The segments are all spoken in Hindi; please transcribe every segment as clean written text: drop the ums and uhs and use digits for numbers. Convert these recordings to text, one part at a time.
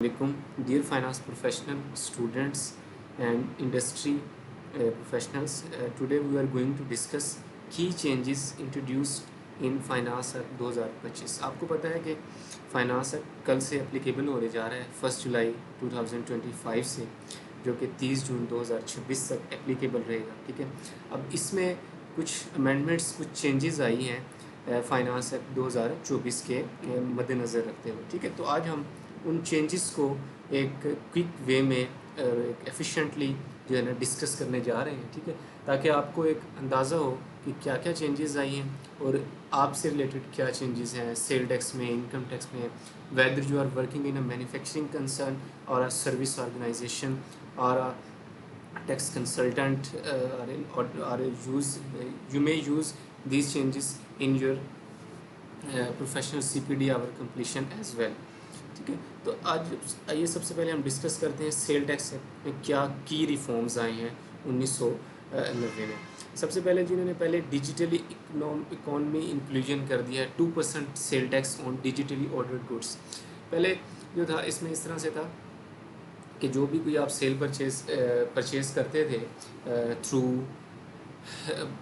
Alaikum, dear finance professional, students and industry professionals. Today we are going to discuss key changes introduced in Finance Act 2025. आपको पता है कि फाइनेंस एक्ट कल से एप्लीकेबल होने जा रहा है 1 जुलाई 2025 से, जो कि 30 जून 2026 तक एप्लीकेबल रहेगा। ठीक है, अब इसमें कुछ अमेंडमेंट्स, कुछ चेंजेस आई हैं फाइनेंस एक्ट 2024 के मद्देनज़र रखते हुए। ठीक है, तो आज हम उन चेंजेस को एक क्विक वे में और एक एफिशिएंटली जो है ना डिस्कस करने जा रहे हैं। ठीक है, ताकि आपको एक अंदाज़ा हो कि क्या क्या चेंजेस आई हैं और आपसे रिलेटेड क्या चेंजेस हैं सेल टैक्स में, इनकम टैक्स में, whether you are working in a manufacturing concern और अ सर्विस ऑर्गेनाइजेशन और a tax consultant or use you may use these changes in your professional CPD hour completion as well. ठीक है, तो आज आइए सबसे पहले हम डिस्कस करते हैं सेल टैक्स में क्या की रिफॉर्म्स आए हैं 1990 में। सबसे पहले जिन्होंने पहले डिजिटली इकोनॉमी इंक्लूजन कर दिया है 2% sale tax on digitally ordered goods. पहले जो था इसमें इस तरह से था कि जो भी कोई आप सेल परचेज़ करते थे थ्रू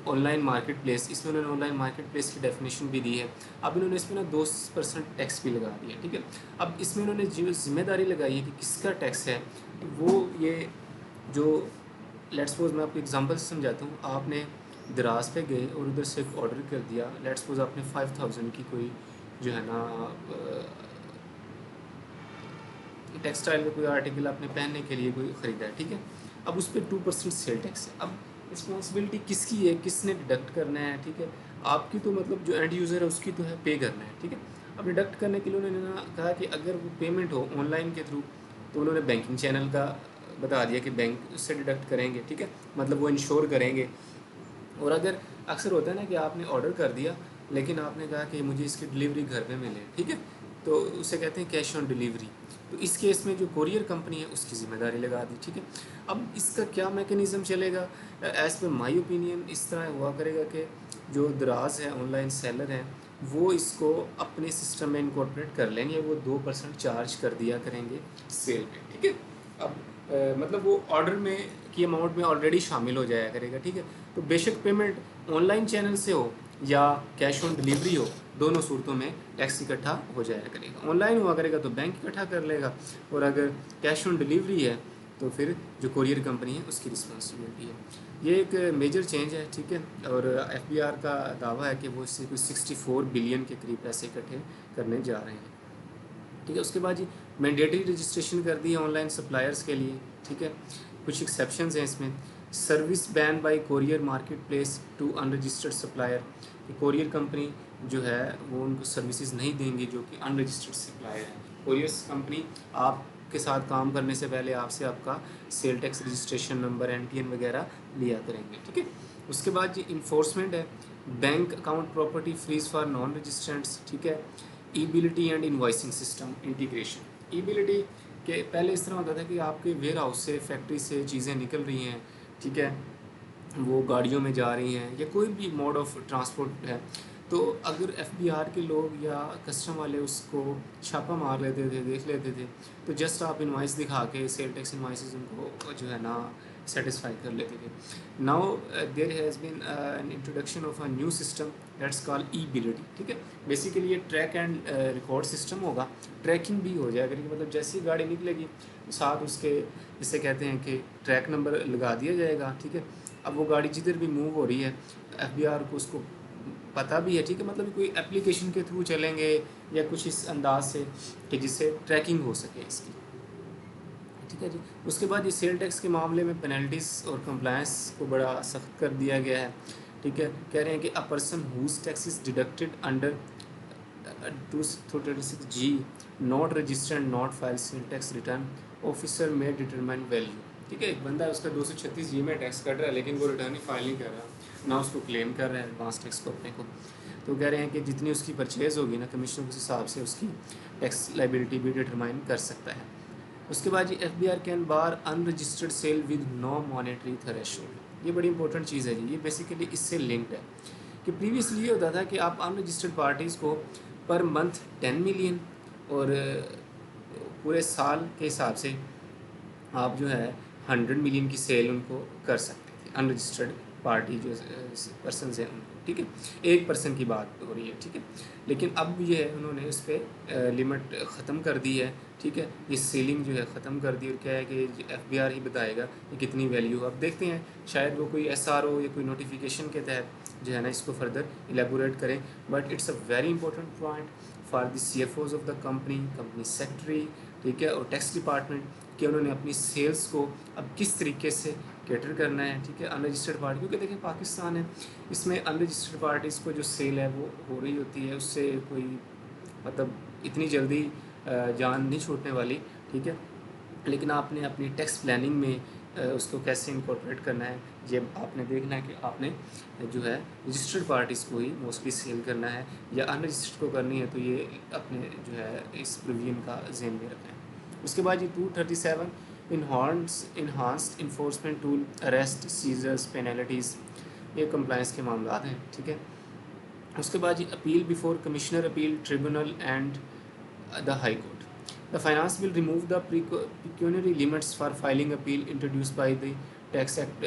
ऑनलाइन मार्केट प्लेस, इसमें उन्होंने ऑनलाइन मार्केट प्लेस की डेफिनेशन भी दी है। अब इन्होंने इसमें ना 2% टैक्स भी लगा दिया। ठीक है, अब इसमें उन्होंने जो जिम्मेदारी लगाई है कि किसका टैक्स है, तो वो ये जो लेट्स सपोज मैं आपको एग्जांपल से समझाता हूँ। आपने दराज पे गए और उधर से एक ऑर्डर कर दिया। लेट्स सपोज आपने 5000 की कोई जो है ना टेक्सटाइल का कोई आर्टिकल आपने पहनने के लिए कोई ख़रीदा है। ठीक है, अब उस पर 2% सेल टैक्स है। अब रिस्पॉन्सिबिलिटी किसकी है, किसने डिडक्ट करना है? ठीक है, आपकी तो मतलब जो एंड यूज़र है उसकी तो है पे करना है। ठीक है, अब डिडक्ट करने के लिए उन्होंने ना कहा कि अगर वो पेमेंट हो ऑनलाइन के थ्रू, तो उन्होंने बैंकिंग चैनल का बता दिया कि बैंक उससे डिडक्ट करेंगे। ठीक है, मतलब वो इंश्योर करेंगे। और अगर अक्सर होता है ना कि आपने ऑर्डर कर दिया लेकिन आपने कहा कि मुझे इसकी डिलीवरी घर पे मिले, ठीक है, तो उसे कहते हैं कैश ऑन डिलीवरी। तो इस केस में जो कोरियर कंपनी है उसकी ज़िम्मेदारी लगा दी। ठीक है, अब इसका क्या मैकेनिज़्म चलेगा? एज़ पर माई ओपिनियन इस तरह हुआ करेगा कि जो दराज है, ऑनलाइन सेलर हैं, वो इसको अपने सिस्टम में इनकॉर्पोरेट कर लेंगे। वो 2% चार्ज कर दिया करेंगे सेल पे। ठीक है, अब मतलब वो ऑर्डर में की अमाउंट में ऑलरेडी शामिल हो जाया करेगा। ठीक है, तो बेशक पेमेंट ऑनलाइन चैनल से हो या कैश ऑन डिलीवरी हो, दोनों सूरतों में टैक्स इकट्ठा हो जाया करेगा। ऑनलाइन हुआ करेगा तो बैंक इकट्ठा कर लेगा, और अगर कैश ऑन डिलीवरी है तो फिर जो कोरियर कंपनी है उसकी रिस्पॉन्सिबिलिटी है। ये एक मेजर चेंज है। ठीक है, और FBR का दावा है कि वो इससे कुछ 64 बिलियन के करीब पैसे इकट्ठे करने जा रहे हैं। ठीक है, उसके बाद जी मैंडेटरी रजिस्ट्रेशन कर दी है ऑनलाइन सप्लायर्स के लिए। ठीक है, कुछ एक्सेप्शंस हैं इसमें। Service ban by courier market place to unregistered supplier. Courier company जो है वो उनको सर्विसेज नहीं देंगी जो कि अनरजिस्टर्ड सप्लायर है। कोरियर्स कंपनी आपके साथ काम करने से पहले आपसे आपका sale tax registration number, NTN वगैरह लिया करेंगे। ठीक है, उसके बाद जी इन्फोर्समेंट है। Bank account property freeze for non registrants. ठीक है, eBilty and invoicing system integration. EBilty के पहले इस तरह होता था कि आपके वेयर हाउस से, फैक्ट्री से चीज़ें निकल रही हैं। ठीक है, वो गाड़ियों में जा रही हैं या कोई भी मोड ऑफ ट्रांसपोर्ट है, तो अगर FBR के लोग या कस्टम वाले उसको छापा मार लेते थे, देख लेते थे, तो जस्ट आप इनवाइस दिखा के सेल टैक्स इनवाइसेस उनको जो है ना सेटिस्फाई कर लेते थे। Now there has been an introduction of a new system that's called eBilty. ठीक है, बेसिकली ये ट्रैक एंड रिकॉर्ड सिस्टम होगा। ट्रैकिंग भी हो जाएगा, मतलब जैसी गाड़ी निकलेगी साथ उसके जिसे कहते हैं कि ट्रैक नंबर लगा दिया जाएगा। ठीक है, अब वो गाड़ी जिधर भी मूव हो रही है FBR को उसको पता भी है। ठीक है, मतलब कोई एप्लीकेशन के थ्रू चलेंगे या कुछ इस अंदाज से कि जिससे ट्रैकिंग हो सके इसकी। ठीक है जी, उसके बाद ये सेल टैक्स के मामले में पेनल्टीज़ और कंप्लायंस को बड़ा सख्त कर दिया गया है। ठीक है, कह रहे हैं कि a person whose tax is deducted under 236G not registered not file sale tax return officer में डिटरमाइन वैल्यू। ठीक है, एक बंदा है उसका 236G में टैक्स कट रहा है लेकिन वो रिटर्न ही फाइल नहीं कर रहा, ना उसको क्लेम कर रहा है एडवांस टैक्स को अपने को। तो कह रहे हैं कि जितनी उसकी परचेज़ होगी ना कमीशन, उस हिसाब से उसकी टैक्स लाइबिलिटी भी डिटरमाइन कर सकता है। उसके बाद ये FBR can bar unregistered sale with no monetary threshold. ये बड़ी इंपॉर्टेंट चीज़ है जी, ये बेसिकली इससे लिंक्ड है कि प्रीवियसली ये होता था कि आप अनरजिस्टर्ड पार्टीज़ को पर मंथ 10 मिलियन और पूरे साल के हिसाब से आप जो है 100 मिलियन की सेल उनको कर सकते थे, अनरजिस्टर्ड पार्टी जो पर्सन हैं उनको, ठीक है। एक पर्सन की बात हो रही है, ठीक है। लेकिन अब ये है उन्होंने उस पर लिमिट ख़त्म कर दी है, ठीक है। ये सीलिंग जो है ख़त्म कर दी और क्या है कि FBR ही बताएगा कि कितनी वैल्यू। अब देखते हैं शायद वो कोई SRO या कोई नोटिफिकेशन के तहत जो है ना इसको फर्दर एलेबोरेट करें। But it's a very important point for the CFOs of the company secretary, ठीक है, और टैक्स डिपार्टमेंट, कि उन्होंने अपनी सेल्स को अब किस तरीके से कैटर करना है, ठीक है, अनरजिस्टर्ड पार्टी। क्योंकि देखिए पाकिस्तान है, इसमें अनरजिस्टर्ड पार्टीज़ को जो सेल है वो हो रही होती है, उससे कोई मतलब इतनी जल्दी जान नहीं छूटने वाली, ठीक है। लेकिन आपने अपनी टैक्स प्लानिंग में उसको कैसे इंकॉर्पोरेट करना है, ये आपने देखना है कि आपने जो है रजिस्टर्ड पार्टीज़ को ही मोस्टली सेल करना है, या अनरजिस्टर्ड को करनी है तो ये अपने जो है इस प्रोविजन का ज़हन में रखें। उसके बाद ये 237 enhanced enforcement tool, arrest, seizures, penalties, ये कंप्लाइंस के मामला हैं, ठीक है। उसके बाद ये appeal before commissioner appeal tribunal and the high court. The finance will remove the pecuniary limits for filing appeal introduced by the Tax Act,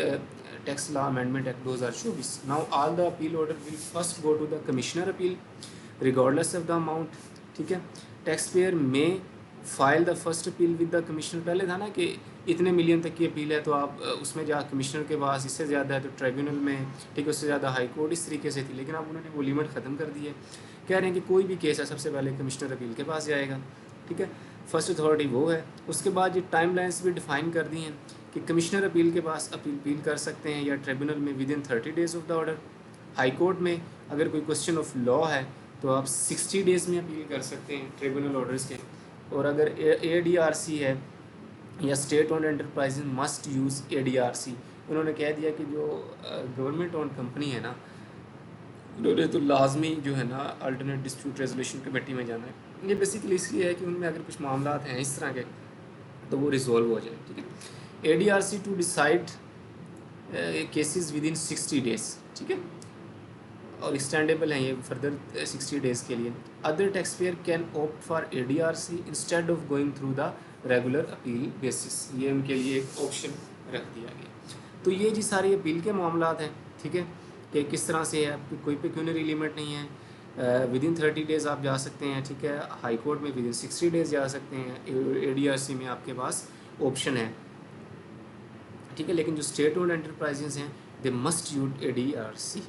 Tax Law Amendment Act 2024. Now all the appeal order will first go to the commissioner appeal, regardless of the amount, ठीक है। Taxpayer may file the first appeal with the commissioner। पहले था ना कि इतने मिलियन तक की अपील है तो आप उसमें जा कमिश्नर के पास, इससे ज़्यादा है तो ट्रिब्यूनल में, ठीक है, उससे ज़्यादा हाई कोर्ट, इस तरीके से थी। लेकिन अब उन्होंने वो लिमिट ख़त्म कर दी है, कह रहे हैं कि कोई भी केस है सबसे पहले कमिश्नर अपील के पास जाएगा, ठीक है। फर्स्ट अथॉरिटी वो है। उसके बाद ये टाइम लाइन्स भी डिफ़ाइन कर दी हैं कि कमिश्नर अपील के पास अपील कर सकते हैं, या ट्रिब्यूनल में with in 30 days of the order. High court में अगर कोई क्वेश्चन ऑफ लॉ है तो आप 60 डेज़ में अपील कर सकते हैं ट्रिब्यूनल ऑर्डर्स के। और अगर ADRC है या state owned enterprises must use ADRC। उन्होंने कह दिया कि जो गवर्नमेंट ओन्ड कंपनी है ना, उन्होंने तो लाजमी जो है ना अल्टरनेट डिस्प्यूट रेजोल्यूशन कमेटी में जाना है। ये बेसिकली इसलिए है कि उनमें अगर कुछ मामला हैं इस तरह के तो वो रिजॉल्व हो जाए, ठीक है। ADRC to decide cases within 60 days, ठीक है, और एक्सटेंडेबल हैं ये फर्दर 60 डेज़ के लिए। Other tax payer can opt for ADRC instead of going through the regular appeal basis. ये उनके लिए एक ऑप्शन रख दिया गया। तो ये जी सारी अपील के मामला हैं, ठीक है, कि किस तरह से है, कोई पेक्यूनरी लिमिट नहीं है, विद इन 30 डेज़ आप जा सकते हैं, ठीक है। हाई कोर्ट में विद इन 60 डेज़ जा सकते हैं, ADRC में आपके पास ऑप्शन है, ठीक है। लेकिन जो स्टेट ओन्ड एंटरप्राइजेज हैं दे मस्ट यूज ADRC।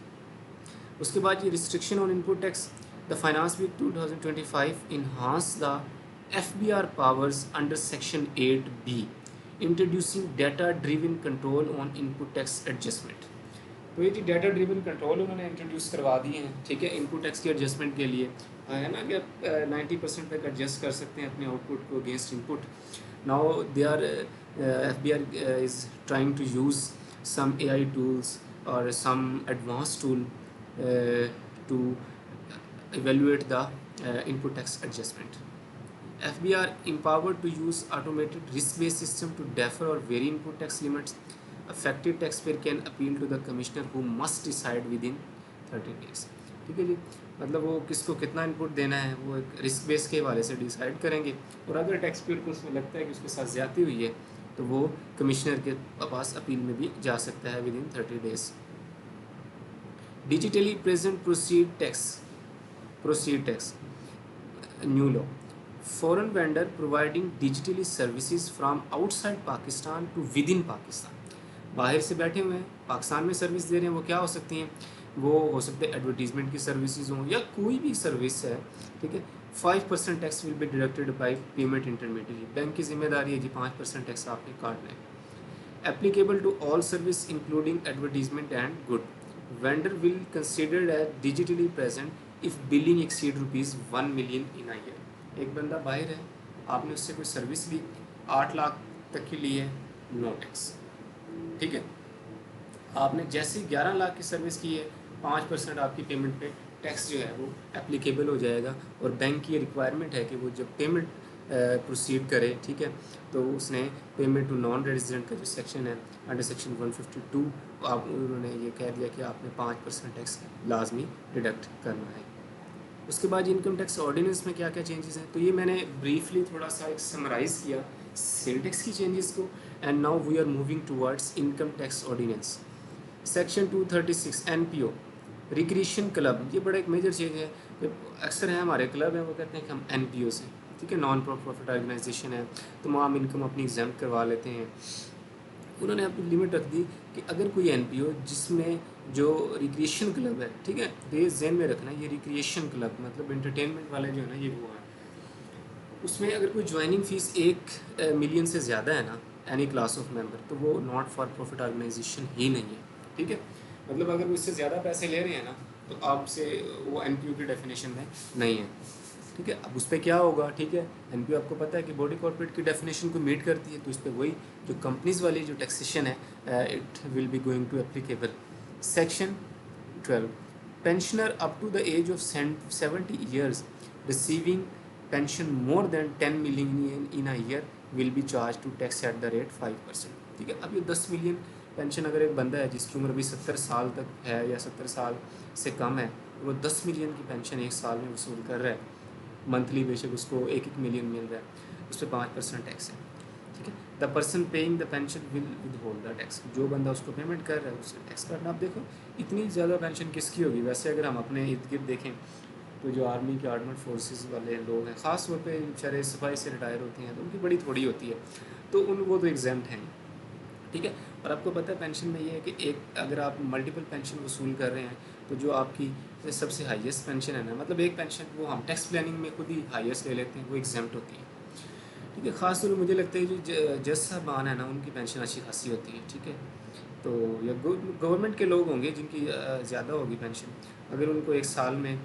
उसके बाद ये restriction on input tax, the finance bill 2025 enhance the FBR powers under section 8B, introducing data driven control on input tax adjustment. तो ये जी डाटा ड्रिवन कंट्रोल उन्होंने इंट्रोड्यूस करवा दिए हैं, ठीक है, इनपुट टैक्स के एडजस्टमेंट के लिए, है ना, कि आप 90% तक एडजस्ट कर सकते हैं अपने आउटपुट को against input. Now they are FBR is trying to use some AI tools और some advance tool to evaluate the input tax adjustment. FBR empowered to use automated risk-based system to defer or vary input tax limits. Affected taxpayer can appeal to the commissioner who must decide within 30 days. ठीक है जी, मतलब वो किसको कितना इनपुट देना है वो एक रिस्क बेस के हवाले से डिसाइड करेंगे। और अगर टैक्स पेयर को उसमें लगता है कि उसके साथ ज़्यादती हुई है तो वो कमिश्नर के पास अपील में भी जा सकता है with in 30 days. Digitally present proceed tax new law, foreign vendor providing digitally services from outside Pakistan to within Pakistan। बाहर से बैठे हुए हैं पाकिस्तान में सर्विस दे रहे हैं, वो क्या हो सकती हैं, वो हो सकते हैं एडवर्टीजमेंट की सर्विसेज हों या कोई भी सर्विस है, ठीक है। 5% tax will be deducted by payment intermediary. Bank की जिम्मेदारी है जी 5% टैक्स आपने काटना है। Applicable to all service including advertisement and good. Vendor will considered as digitally present if billing exceed ₹1 million in a year। एक बंदा बाहर है, आपने उससे कोई सर्विस ली 8 लाख तक की ली है, नो टैक्स, ठीक है। आपने जैसे 11 लाख की सर्विस की है 5% आपकी पेमेंट पे टैक्स जो है वो एप्लीकेबल हो जाएगा। और बैंक की रिक्वायरमेंट है कि वो जब पेमेंट प्रोसीड करे, ठीक है, तो उसने पेमेंट टू नॉन रेजिडेंट का जो सेक्शन है अंडर सेक्शन 152 आप उन्होंने ये कह दिया कि आपने 5% टैक्स लाजमी डिडक्ट करना है। उसके बाद इनकम टैक्स ऑर्डिनेंस में क्या क्या चेंजेस हैं, तो ये मैंने ब्रीफली थोड़ा सा एक समराइज़ किया सेल टैक्स की चेंजेस को। And now we are moving towards income tax ordinance. Section 236 NPO recreation club, ये बड़ा एक मेजर चेंज है। जब अक्सर है हमारे क्लब हैं वो कहते हैं कि हम एनपीओ से, ठीक है, नॉन प्रॉफिट ऑर्गेनाइजेशन है, तमाम इनकम अपनी एग्जाम करवा लेते हैं। उन्होंने अपनी लिमिट रख दी कि अगर कोई एनपीओ जिसमें जो रिक्रिएशन क्लब है, ठीक है, तो ये जहन में रखना, ये रिक्रिएशन क्लब मतलब इंटरटेनमेंट वाले जो है ना, ये वो है, उसमें अगर कोई ज्वाइनिंग फ़ीस 1 मिलियन से ज़्यादा है ना एनी क्लास ऑफ मेंबर, तो वो नॉट फॉर प्रॉफिट ऑर्गेनाइजेशन ही नहीं है, ठीक है। मतलब अगर वो इससे ज़्यादा पैसे ले रहे हैं ना, तो आपसे वो एनपीओ की डेफिनेशन में नहीं है, ठीक है। अब उस पर क्या होगा, ठीक है, एनपीओ आपको पता है कि बॉडी कॉर्पोरेट की डेफिनेशन को मीट करती है, तो उस पर वही जो कंपनीज वाली जो टैक्सेशन है it will be going to applicable. Section 12 pensioner up to the age of 70 years receiving pension more than 10 million in a year will be charge to tax at the rate 5%, ठीक है। अब ये 10 मिलियन पेंशन अगर एक बंदा है जिसकी उम्र भी 70 साल तक है या 70 साल से कम है, वो 10 मिलियन की पेंशन एक साल में वसूल कर रहा है मंथली, बेशक उसको 1-1 मिलियन मिल रहा है, उस पर 5% टैक्स है, ठीक है। The person paying the pension will with hold the tax, जो बंदा उसको पेमेंट कर रहा है उससे टैक्स काटना। आप देखो इतनी ज़्यादा पेंशन किसकी होगी, वैसे अगर हम अपने इर्द गिर्द देखें तो जो आर्मी के आर्मड फोर्सेस वाले लोग हैं, ख़ास तौर पे बेचारे सफाई से रिटायर होते हैं, तो उनकी बड़ी थोड़ी होती है, तो उन वो तो एग्जाम्प्ट हैं, ठीक है। और आपको पता है पेंशन में ये है कि एक अगर आप मल्टीपल पेंशन वसूल कर रहे हैं, तो जो आपकी सबसे हाईएस्ट पेंशन है ना, मतलब एक पेंशन वो हम टैक्स प्लानिंग में खुद ही हाईएस्ट ले लेते हैं, वो एग्जाम्प्ट होती है, ठीक है। ख़ास तौर पर मुझे लगता है जो जज साहबान है ना, उनकी पेंशन अच्छी खासी होती है, ठीक है। तो या गवर्नमेंट के लोग होंगे जिनकी ज़्यादा होगी पेंशन, अगर उनको एक साल में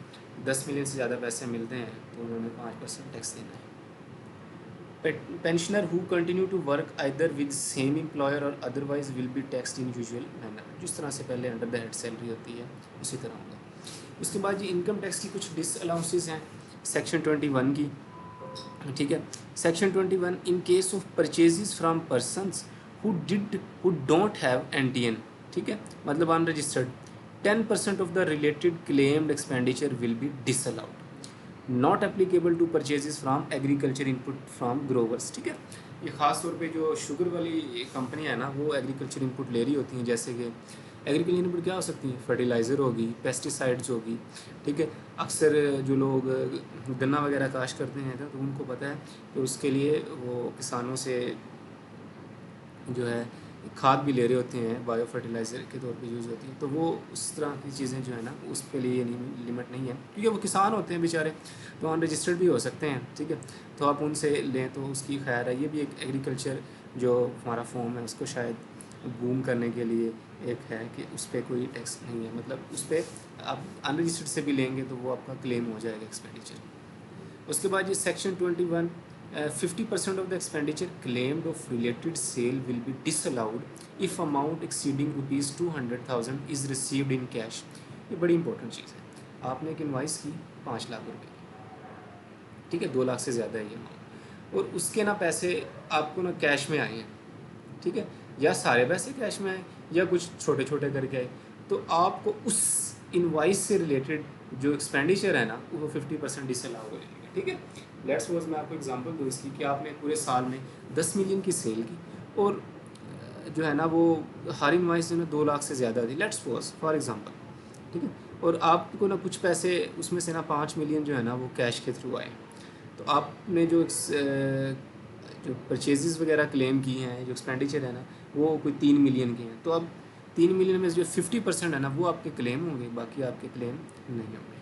10 मिलियन से ज़्यादा पैसे मिलते हैं तो उन्होंने 5% टैक्स देना है। Pensioner who continue to work either with same employer और otherwise will be taxed in usual manner, जिस तरह से पहले अंडर द हेड सैलरी होती है उसी तरह होगा। उसके बाद ये इनकम टैक्स की कुछ डिसअलाउंसेस हैं सेक्शन 21 की, ठीक है। Section 21 in case of purchases from persons who don't have NTN, ठीक है, मतलब unregistered, 10% of the related claimed expenditure will be disallowed, not applicable to purchases from agriculture input from growers, ठीक है। ये ख़ास तौर पे जो शुगर वाली कंपनियां हैं ना, वो एग्रीकल्चर इनपुट ले रही होती हैं, जैसे कि एग्रीकल्चर इनपुट क्या हो सकती हैं, फर्टिलाइज़र होगी, पेस्टिसाइड्स होगी, ठीक है। अक्सर जो लोग गन्ना वगैरह काश करते हैं तो उनको पता है कि उसके लिए वो किसानों से जो है खाद भी ले रहे होते हैं, बायो फर्टिलाइज़र के तौर पे यूज़ होती है, तो वो उस तरह की चीज़ें जो है ना उस के लिए लिमिट नहीं है, क्योंकि वो किसान होते हैं बेचारे, तो अनरजिस्टर्ड भी हो सकते हैं, ठीक है। तो आप उनसे लें तो उसकी खैर है। ये भी एक एग्रीकल्चर जो हमारा फॉर्म है उसको शायद बूम करने के लिए एक है कि उस पर कोई टैक्स नहीं है, मतलब उस पर आप अनरजिस्टर्ड से भी लेंगे तो वो आपका क्लेम हो जाएगा एक्सपेंडिचर। उसके बाद ये section 21 50% of the expenditure claimed of related sale will be disallowed if amount exceeding rupees 200,000 is received in cash। ये बड़ी इंपॉर्टेंट चीज़ है। आपने एक इन्वाइस की 5 लाख रुपए की, ठीक है, 2 लाख से ज़्यादा है ये अमाउंट, और उसके ना पैसे आपको ना कैश में आए हैं, ठीक है, या सारे पैसे कैश में आए या कुछ छोटे छोटे करके आए, तो आपको उस इन्वाइस से रिलेटेड जो एक्सपेंडिचर है ना वो 50% डिसअलाउ हो जाएगा, ठीक है। लेट्स सपोज मैं आपको एग्जांपल दूँ इसकी कि आपने पूरे साल में 10 मिलियन की सेल की और जो है ना वो हर इन्वाइस जो है 2 लाख से ज़्यादा थी, लेट्स सपोज फॉर एग्जांपल, ठीक है। और आपको ना कुछ पैसे उसमें से ना 5 मिलियन जो है ना वो कैश के थ्रू आए, तो आपने जो परचेजेस वगैरह क्लेम की हैं, जो एक्सपेंडिचर है ना वो कोई 3 मिलियन के हैं, तो अब 3 मिलियन में जो 50% है ना वो आपके क्लेम होंगे, बाकी आपके क्लेम नहीं होंगे,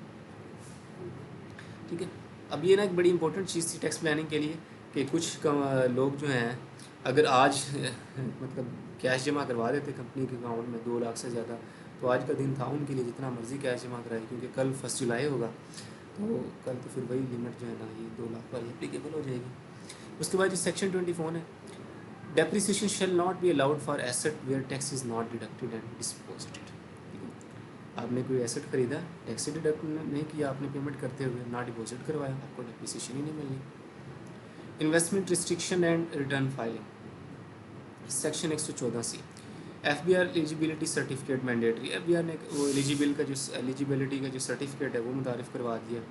ठीक है। अब ये ना एक बड़ी इंपॉर्टेंट चीज़ थी टैक्स प्लानिंग के लिए कि कुछ लोग जो हैं अगर आज मतलब कैश जमा करवा देते कंपनी के अकाउंट में 2 लाख से ज़्यादा, तो आज का दिन था उनके लिए जितना मर्ज़ी कैश जमा कराए, क्योंकि कल 1 जुलाई होगा, तो कल तो फिर वही लिमिट जो है ना ये 2 लाख वाली एप्लीकेबल हो जाएगी। उसके बाद जो सेक्शन 24 है, depreciation shall not be allowed for asset where tax is not deducted and deposited. आपने कोई एसेट खरीदा, टैक्स डिडक्ट नहीं किया, आपने पेमेंट करते हुए ना डिपॉजिट करवाया, आपको डेप्रिसिएशन ही नहीं मिलनी। Investment restriction and return filing, section 114C F B R eligibility certificate mandatory, F B R ने वो एलिजिबिलिटी का जो सर्टिफिकेट है वो मुतारिफ़ करवा दिया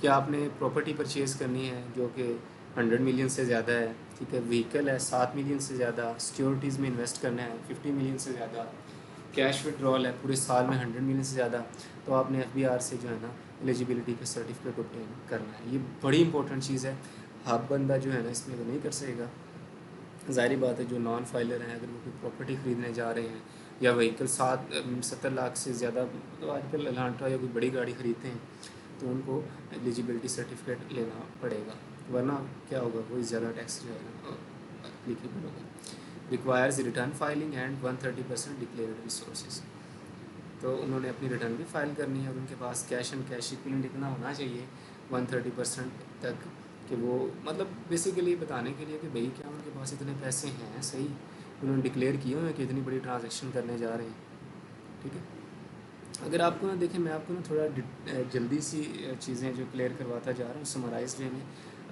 कि आपने प्रॉपर्टी परचेज़ करनी है जो कि 100 मिलियन से ज़्यादा है, ठीक है, व्हीकल है 7 मिलियन से ज़्यादा, सिक्योरिटीज़ में इन्वेस्ट करना है 50 मिलियन से ज़्यादा, कैश विड्रॉल है पूरे साल में 100 मिलियन से ज़्यादा, तो आपने एफ बी आर से जो है ना एलिजिबिलिटी का सर्टिफिकेट ऑब्टेन करना है। ये बड़ी इंपॉर्टेंट चीज़ है, हर बंदा जो है ना इसमें तो नहीं कर सकेगा। ज़ाहिर बात है जो नॉन फाइलर हैं अगर वो कोई प्रॉपर्टी ख़रीदने जा रहे हैं या व्हीकल 70 लाख से ज़्यादा, तो आजकल एलांट्रा या कोई बड़ी गाड़ी ख़रीदते हैं तो उनको एलिजिबिलिटी सर्टिफिकेट लेना पड़ेगा, वरना क्या होगा कोई ज़्यादा टैक्स जो है ना एप्लीकेबल होगा। Requires return filing and 130% declared resources, तो उन्होंने अपनी रिटर्न भी फाइल करनी है और उनके पास कैश एंड कैश इक्विवेलेंट इतना होना चाहिए 130% तक कि वो मतलब बेसिकली बताने के लिए कि भाई क्या उनके पास इतने पैसे हैं, सही उन्होंने डिक्लेयर किए हुए हैं कि इतनी बड़ी ट्रांजैक्शन करने जा रहे हैं। ठीक है, अगर आपको ना देखें मैं आपको ना थोड़ा जल्दी सी चीज़ें जो क्लियर करवाता जा रहा हूँ समराइज वे में।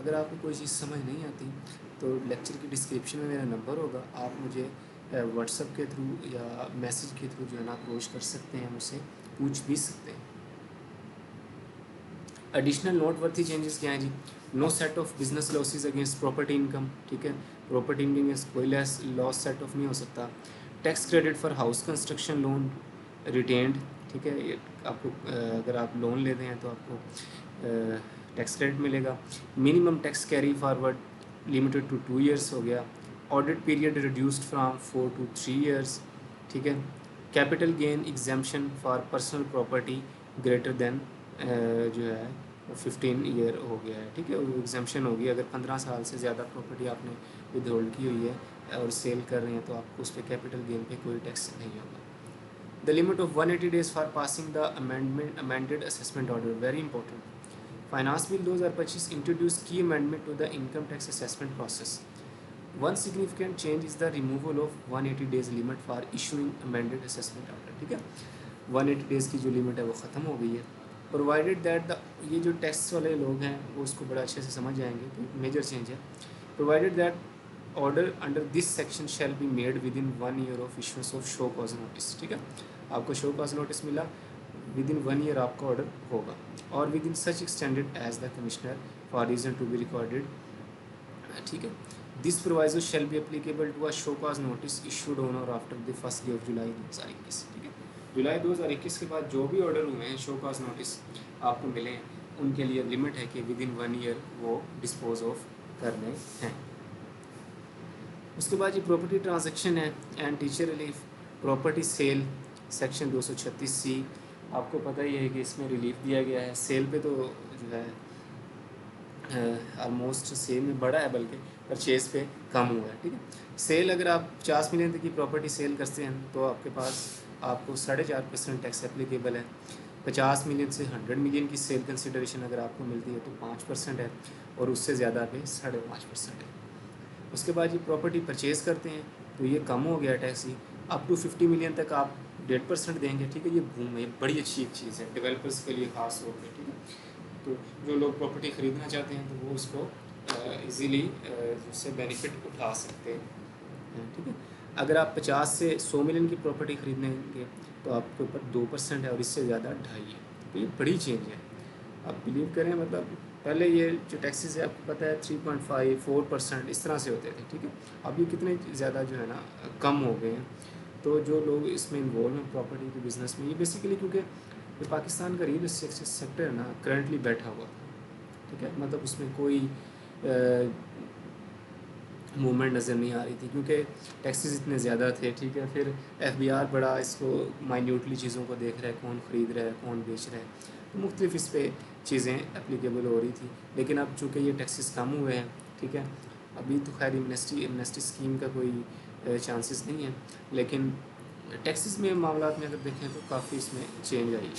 अगर आपको कोई चीज़ समझ नहीं आती तो लेक्चर की डिस्क्रिप्शन में मेरा नंबर होगा, आप मुझे व्हाट्सएप के थ्रू या मैसेज के थ्रू जो है ना अप्रोच कर सकते हैं, मुझसे पूछ भी सकते हैं। एडिशनल नोट वर्थी चेंजेस क्या हैं जी? No set off business losses against property income, ठीक है, प्रॉपर्टी इनकम में कोई लॉस सेट ऑफ नहीं हो सकता। Tax credit for house construction loan retained, ठीक है, ये आपको अगर आप लोन लेते हैं तो आपको टैक्स क्रेडिट मिलेगा। Minimum tax carry forward limited to 2 years हो गया। Audit period reduced from 4 to 3 years, ठीक है। Capital gain exemption for personal property greater than जो है 15 ईयर हो गया है, ठीक है, वो एग्जाम्पशन होगी। अगर 15 साल से ज़्यादा प्रॉपर्टी आपने विद होल्ड की हुई है और सेल कर रहे हैं तो आपको उस पर कैपिटल गेन पे कोई टैक्स नहीं होगा। The limit of 180 days for passing the amended assessment order, very important. Finance bill 2025 introduce की amendment to the income tax assessment process. One significant change is the removal of 180 days limit for issuing amended assessment order, ठीक है, 180 days की जो लिमिट है वो ख़त्म हो गई है। प्रोवाइडेड दैट द, ये जो टैक्स वाले लोग हैं वो उसको बड़ा अच्छे से समझ जाएंगे कि मेजर चेंज है। Provided that order under this section shall be made within 1 year of issuance of show cause notice, ठीक है, आपको शो कॉज नोटिस मिला, विद इन 1 year आपका ऑर्डर होगा। और within such extended as the commissioner for reason to be recorded, ठीक है। This proviso shall be applicable to a show cause notice issued on और after the 1st day of जुलाई 2021, ठीक है। जुलाई 2021 के बाद जो भी ऑर्डर हुए हैं शो कॉज नोटिस आपको मिले हैं उनके लिए लिमिट है कि विद इन 1 year वो डिस्पोज ऑफ करने हैं। उसके बाद ये प्रॉपर्टी ट्रांजैक्शन है and teacher relief, property sale section 236C, आपको पता ही है कि इसमें रिलीफ दिया गया है। सेल पे तो जो है ऑलमोस्ट सेल में बड़ा है, बल्कि परचेज पे कम हुआ है, ठीक है। सेल अगर आप 50 मिलियन तक की प्रॉपर्टी सेल करते हैं तो आपके पास आपको 4.5% टैक्स एप्लीकेबल है। 50 मिलियन से 100 मिलियन की सेल कंसिडरेशन अगर आपको मिलती है तो 5% है और उससे ज़्यादा पे 5.5% है। उसके बाद ये प्रॉपर्टी परचेज़ करते हैं तो ये कम हो गया टैक्स ही, अप टू 50 मिलियन तक आप 1.5% देंगे, ठीक है। ये बूम है, बड़ी अच्छी एक चीज़ है डेवलपर्स के लिए ख़ास तौर पर, ठीक है। तो जो लोग प्रॉपर्टी ख़रीदना चाहते हैं तो वो उसको ईज़िली उससे बेनिफिट उठा सकते हैं, ठीक है। अगर आप 50 से 100 मिलियन की प्रॉपर्टी ख़रीदेंगे तो आपके ऊपर 2% है और इससे ज़्यादा 2.5 है, तो ये बड़ी चेंज है। आप बिलीव करें, मतलब पहले ये जो टैक्सेस है आपको पता है 3.5-4% इस तरह से होते थे, ठीक है। अब ये कितने ज़्यादा जो है ना कम हो गए हैं। तो जो लोग इसमें इन्वॉल्व हैं प्रॉपर्टी के बिज़नेस में, ये बेसिकली क्योंकि ये पाकिस्तान का रियल एस्टेट सेक्टर है ना करंटली बैठा हुआ था, ठीक है, मतलब उसमें कोई मूवमेंट नज़र नहीं आ रही थी क्योंकि टैक्सेस इतने ज़्यादा थे, ठीक है। फिर एफबीआर बड़ा इसको माइन्यूटली चीज़ों को देख रहा है, कौन ख़रीद रहा है कौन बेच रहा है, तो मुख्तलिफ इस पर चीज़ें एप्लीकेबल हो रही थी। लेकिन अब चूँकि ये टैक्सेस कम हुए हैं, ठीक है, अभी तो खैर एमनेस्टी स्कीम का कोई चांसेस नहीं है, लेकिन टैक्सेस में मामलात में अगर देखें तो काफ़ी इसमें चेंज आई है,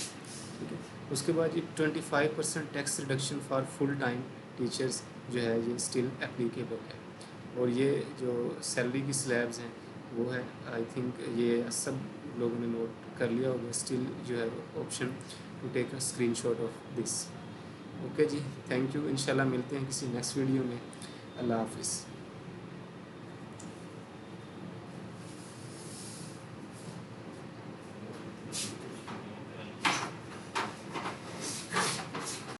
ठीक है। उसके बाद ये 25% tax reduction for full time teachers जो है ये स्टिल एप्लीकेबल है। और ये जो सैलरी की स्लैब्स हैं वो है, आई थिंक ये सब लोगों ने नोट कर लिया होगा, स्टिल जो है option to take a screenshot of this. Okay जी, थैंक यू, इंशाल्लाह मिलते हैं किसी नेक्स्ट वीडियो में। अल्लाह हाफिज़।